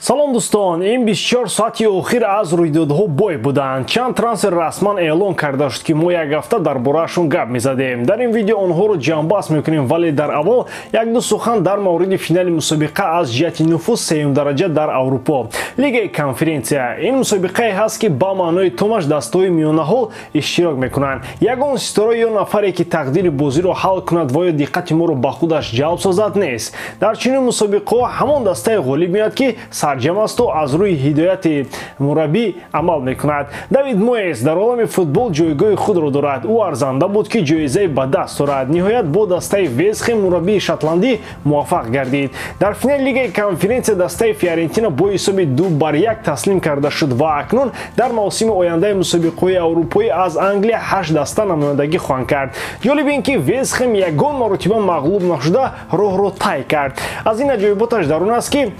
салом дӯстон, ин 24 соати охир аз рӯйдодҳо бой буданд. Чанд трансфер расман эълон карда шуд ки мо як ҳафта дар бораашон гап мезадем. Дар ин видео онҳоро ҷамъбаҳс мекунем, вале дар аввал як ду сухан дар мавриди финали мусобиқа аз ҷиҳати нуфуз сеюм дараҷа дар Аврупо. Лигаи конференсия. Ин мусобиқае ҳаст ки ба маънои томаш дастаҳои миёнаҳол иштирок мекунанд. Ягон ситора ё нафаре ки тақдири бозиро ҳал кунад ва ё диққати моро ба худаш ҷалб созад нест. Дар чунин мусобиқаҳо ҳамон дастаи ғолиб меояд ки сарҷам асту аз рӯи ҳидояти мураббӣ амал мекунад. Давид Моес дар олами футбол ҷойгоҳи худро дорад. Ӯ арзанда буд ки ҷоизаи ба даст орад. Ниҳоят бо дастаи Вестхэм мураббии шотландӣ муваффақ гардид. Дар финали лигаи конференсия дастаи Фиорентина бо ҳисоби 2-1 таслим карда шуд ва акнун дар мавсими ояндаи мусобиқаҳои аврупоӣ аз Англия 8 даста намояндагӣ хоҳанд кард. ҷолиб ин ки Вестхэм ягон маротиба мағлуб нашуда роҳро тай кард. аз ин аҷоиботаш дар он аст ки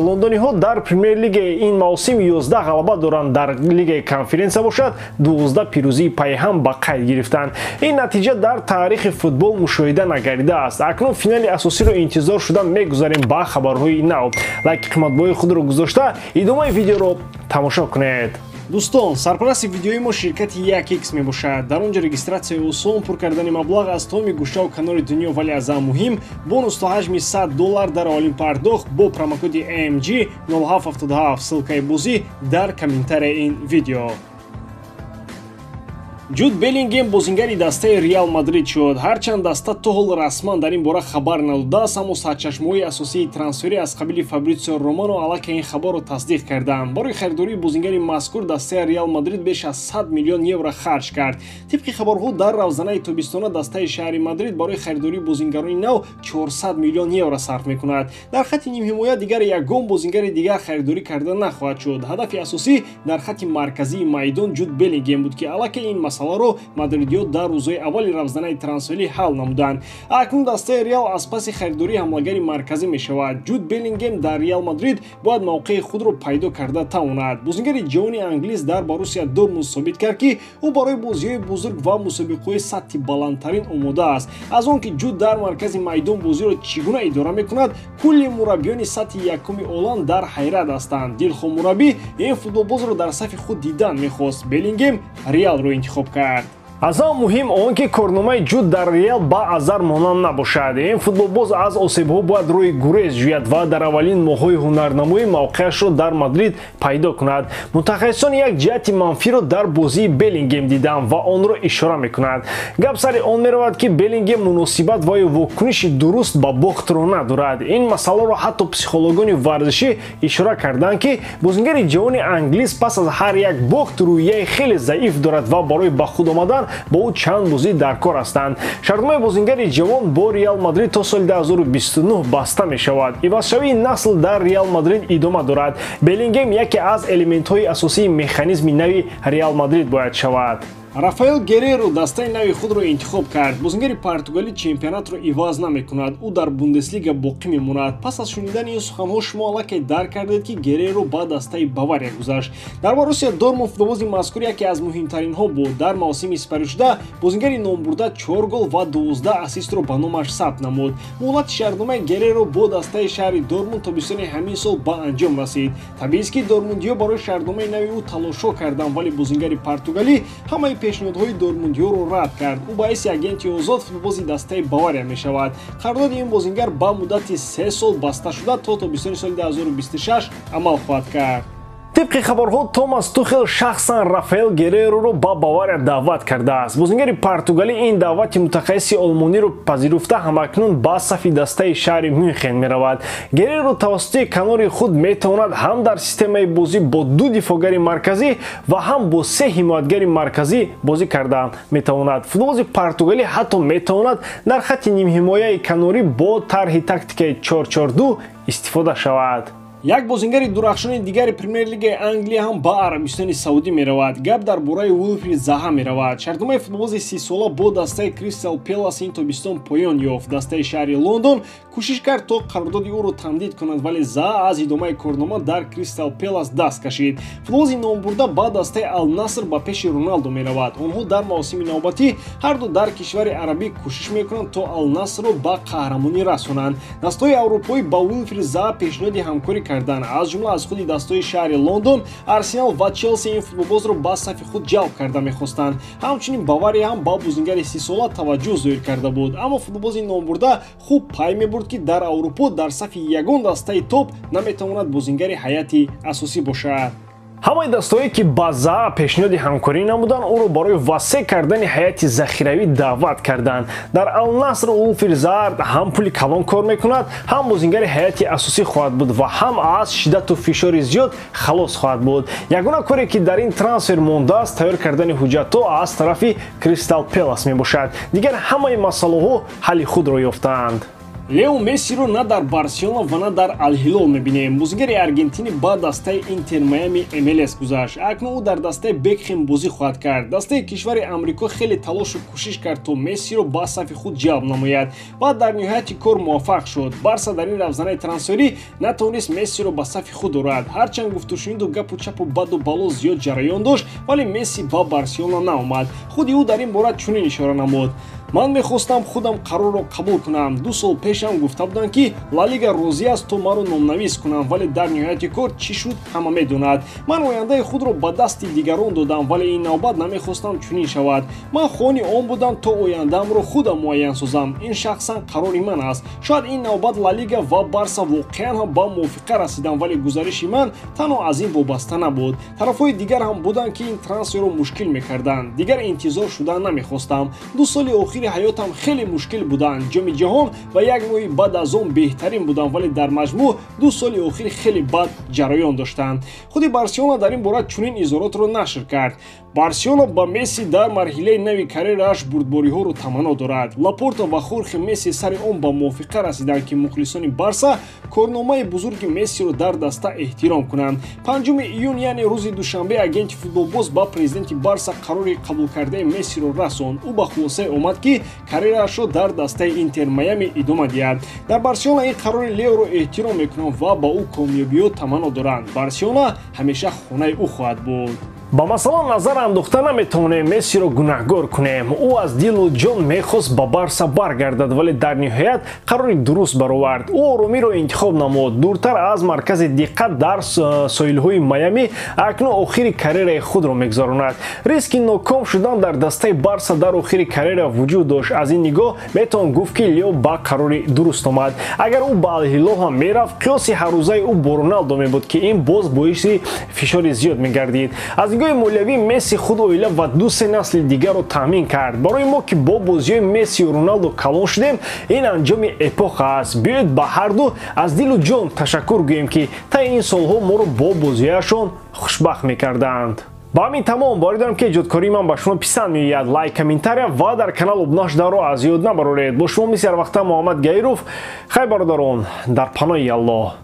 лондониҳо дар премер лигаи ин мавсим 11 ғалаба доранд, дар лигаи конференсия бошад 12 пирӯзии пайҳам ба қайд гирифтанд. ин натиҷа дар таърихи футбол мушоҳида нагаридааст. акнун финали асосиро интизор шуда мегузарем ба хабарҳои нав. лайки қиматбоҳи худро гузошта идомаи видеоро тамошо кунед. дӯстон, сарпарасти видеои мо ширкати 1x мебошад. дар он ҷо регистратсияи осон, пур кардани маблағ аз тамоми гӯшаву канори дунё, вале аз ҳам муҳим бонус то ҳаҷми $100 дар аввалин пардохт бо промокоди AMG 0777 ссилкаи бозӣ дар комментарияи ин видео. Ҷуд Беллингем бозингари дастаи Реал Мадрид шуд. ҳарчанд даста то ҳол расман дар ин бора хабар надодааст, аммо сарчашмаҳои асосии трансферӣ аз қабили Фабрицио Романо аллакай ин хабарро тасдиқ карданд. барои харидории бозингари мазкур дастаи Реал Мадрид беш аз 100 миллион евро харҷ кард. тибқи хабарҳо дар равзанаи тобистона дастаи шаҳри Мадрид барои харидории бозингарони нав 400 миллион евро сарф мекунад. дар хатти нимҳимоя дигар ягон бозингари дигар харидорӣ карда нахоҳад шуд. ҳадафи асосӣ дар хатти марказии майдон Ҷуд Беллингем буд ки аллакай ин масъаларо мадридиёт дар рӯзҳои аввали равзанаи трансферӣ ҳал намуданд. акнун дастаи Реал аз паси харидории ҳамлагари марказӣ мешавад. Ҷуд Беллингем дар Реал Мадрид бояд мавқеи худро пайдо карда тавонад. бозингари ҷавони англис дар Боруссия Дормунд собит кард ки ӯ барои бозиҳои бузург ва мусобиқаҳои сатҳи баландтарин омода аст. аз он ки Ҷуд дар маркази майдон бозиро чӣ гуна идора мекунад, кулли мураббиёни сатҳи якуми олам дар ҳайрат ҳастанд. дилхоҳ мураббӣ ин футболбозро дар сафи худ дидан мехост. Беллингем Реалро интихоб кард. аз ҳам муҳим он ки корномаи Ҷуд дар Реал ба азар монанд набошад. ин футболбоз аз осебҳо бояд рӯи гурез ҷӯяд ва дар аввалин моҳҳои ҳунарнамоӣ мавқеашро дар Мадрид пайдо кунад. мутахассисон як ҷиҳати манфиро дар бозии Беллингем диданд ва онро ишора мекунанд. гап сари он меравад ки Беллингем муносибат ва ё вокуниши дуруст ба бохтро надорад. ин масъаларо ҳатто психологони варзишӣ ишора карданд ки бозингари ҷавони англис пас аз ҳар як бохт рӯияи хеле заиф дорад ва барои ба худ омадан бо ӯ чанд бозӣ дар кор ҳастанд. шартномаи бозингари ҷавон бо Реал Мадрид то соли 2029 баста мешавад. ивазшавии насл дар Реал Мадрид идома дорад. Беллингем яке аз элементҳои асосии механизми нави Реал Мадрид бояд шавад. Рафаэл Гереро дастаи нави худро интихоб кард. бозингари португалӣ чемпионатро иваз намекунад. ӯ дар Бундеслига боқӣ мемонад. пас аз шунидани ин суханҳо шумо аллакай дарк кардед ки Гереро ба дастаи Бавария гузашт. дар Боруссия Дормунд футболбози мазкур яке аз муҳимтаринҳо буд. дар мавсими испаришуда бозингари номбурда 4 гол ва 12 ассистро ба номаш сабт намуд. муҳлати шаҳрномаи Гереро бо дастаи шаҳри Дормунд тобистони ҳамин сол ба анҷом расид. табиист ки дормундиё барои шаҳрномаи нави ӯ талошҳо карданд, вале бозингари португалӣ ҳамаи пешниҳодҳои дормундиёро рад кард. ӯ ба ҳайси агенти озод футболбози дастаи Бавария мешавад. қарордоди ин бозингар ба муддати 3 сол баста шуда то тобистони соли 2026 амал хоҳад кард. тибқи хабарҳо Томас Тухел шахсан Рафаэл Герероро ба Бавария даъват кардааст. бозингари португалӣ ин даъвати мутахассиси олмониро пазируфта ҳамакнун ба сафи дастаи шаҳри Мюнхен меравад. Гереро тавассути канори худ метавонад ҳам дар системаи бозӣ бо 2 дифоъгари марказӣ ва ҳам бо 3 ҳимоятгари марказӣ бозӣ карда метавонад. футболбози португалӣ ҳатто метавонад дар хатти нимҳимояи канорӣ бо тарҳи тактикаи 4-4-2 истифода шавад. як бозингари дурахшони дигари премер лигаи Англия ҳам ба Арабистони Саудӣ меравад. гап дар бораи Уилфрид Заҳа меравад. шартномаи футболбози 30 сола бо дастаи Кристал Пэлас ин тобистон поён ёфт. дастаи шаҳри Лондон кӯшиш кард то қарордоди ӯро тамдид кунад, вале Заа аз идомаи корнома дар Кристал Пелас даст кашид. Футболбози номбурда ба дастаи Ал-Наср ба пеши Роналдо меравад. онҳо дар мавсими навбатӣ ҳарду дар кишвари арабӣ кӯшиш мекунанд то Ал-Насрро ба қаҳрамонӣ расонанд. дастаҳои аврупоӣ ба Уилфрид Заа пешниҳоди ҳамкорӣ карданд, аз ҷумла аз худи дастаҳои шаҳри Лондон, Арсенал ва Челси ин футболбозро ба сафи худ ҷалб карда мехостанд. ҳамчунин Бавария ҳам ба бозингари 30 сола таваҷҷӯҳ зоҳир карда буд, аммо футболбози номбурда хуб пай мебурд ки дар Аврупо дар сафи ягон дастаи топ наметавонад бозингари ҳайати асосӣ бошад. ҳамаи дастаҳое ки ба Заа пешниҳоди ҳамкорӣ намуданд, ӯро барои васеъ кардани ҳайати захиравӣ даъват карданд. дар Ал-Наср Уилфрид Заа ҳам пули калон кор мекунад, ҳам бозингари ҳайати асосӣ хоҳад буд ва ҳам аз шиддату фишори зиёд халос хоҳад буд. ягона коре ки дар ин трансфер мондааст тайёр кардани ҳуҷҷатҳо аз тарафи Кристал Пелас мебошад. дигар ҳамаи масъалаҳо ҳалли худро ёфтаанд. Лео Мессиро на дар Барселона ва на дар Ал-Ҳилол мебинем. Бозигари аргентинӣ ба дастаи Интер Майами MLS гузашт. акнун ӯ дар дастаи Бекхем бозӣ хоҳад кард. дастаи кишвари Амрико хеле талошу кӯшиш кард то Мессиро ба сафи худ ҷалб намояд. баъд дар ниҳояти кор муваффақ шуд. Барса дар ин равзанаи трансферӣ натавонист Мессиро ба сафи худ орад. ҳарчанд гуфтушуниду гапу чапу баду бало зиёд ҷараён дошт, вале Месси ба Барселона наомад. худи ӯ дар ин бора чунин ишора намуд: ман мехостам худам қарорро қабул кунам. 2 сол пешам гуфта буданд ки Ла Лига розӣ аст то маро номнавис кунам, вале дар ниҳояти кор чӣ шуд ҳама медонад. ман ояндаи худро ба дасти дигарон додам, вале ин навбат намехостам чунин шавад. ман хони он будам то ояндаамро худам муайян созам. ин шахсан қарори ман аст. шояд ин навбат Ла Лига ва Барса воқеан ҳам ба мувофиқа расиданд, вале гузариши ман танҳо аз ин вобаста набуд. тарафҳои дигар ҳам буданд ки ин трансферро мушкил мекарданд. дигар интизор шудан намехостам. 2 соли охири ҳаётам хеле мушкил буданд. ҷоми ҷаҳон ва як моҳи баъд аз он беҳтарин буданд, вале дар маҷмӯъ 2 соли охир хеле бад ҷараён доштанд. худи Барселона дар ин бора чунин изоротро нашр кард: Барселона ба Месси дар марҳилаи нави карьерааш бурдбориҳоро таманно дорад. Лапорта ва Хорхе Месси сари он ба мувофиқа расиданд ки мухлисони Барса корномаи бузурги Мессиро дар даста эҳтиром кунанд. 5 июн, яъне рӯзи душанбе, агенти футболбоз ба президенти Барса қарори қабул кардаи Мессиро расонд. ӯ ба хулосае омад ки карьераашро дар дастаи Интер Майами идома диҳад. дар Барселона ин қарори Леоро эҳтиром мекунанд ва ба ӯ комёбиҳо таманно доранд. Барселона ҳамеша хонаи ӯ хоҳад буд. ба масъала назар андохта наметавонем Мессиро гунаҳгор кунем. ӯ аз дилу ҷон мехост ба Барса баргардад, вале дар ниҳоят қарори дуруст баровард. ӯ оромиро интихоб намуд. дуртар аз маркази диққат дар соҳилҳои Майами акнун охири карьераи худро мегузаронад. риски ноком шудан дар дастаи Барса дар охири карьера вуҷуд дошт. аз ин нигоҳ метавон гуфт ки Лео ба қарори дуруст омад. агар ӯ ба Ал-Ҳилол ҳам мерафт, қиёси ҳаррӯзаи ӯ бо Роналдо мебуд ки ин боз боиси фишори зиёд мегардид. аз нигоҳи молиявӣ Месси худ оила ва 2-3 насли дигарро таъмин кард. барои мо ки бо бозиҳои Мессию Роналдо калон шудем, ин анҷоми эпоха аст. биёед ба ҳарду аз дилу ҷон ташаккур гӯем ки таи ин солҳо моро бо бозиҳояшон хушбахт мекарданд. ба ҳамин тамом бори дорам ки эҷодкории ман ба шумо писанд меояд. лайк, комментария ва дар канал обуна шуданро аз ёд набароред. бо шумо мисли ҳар вақта Муҳаммад Гаиров. хай бародарон, дар паноҳи Аллоҳ.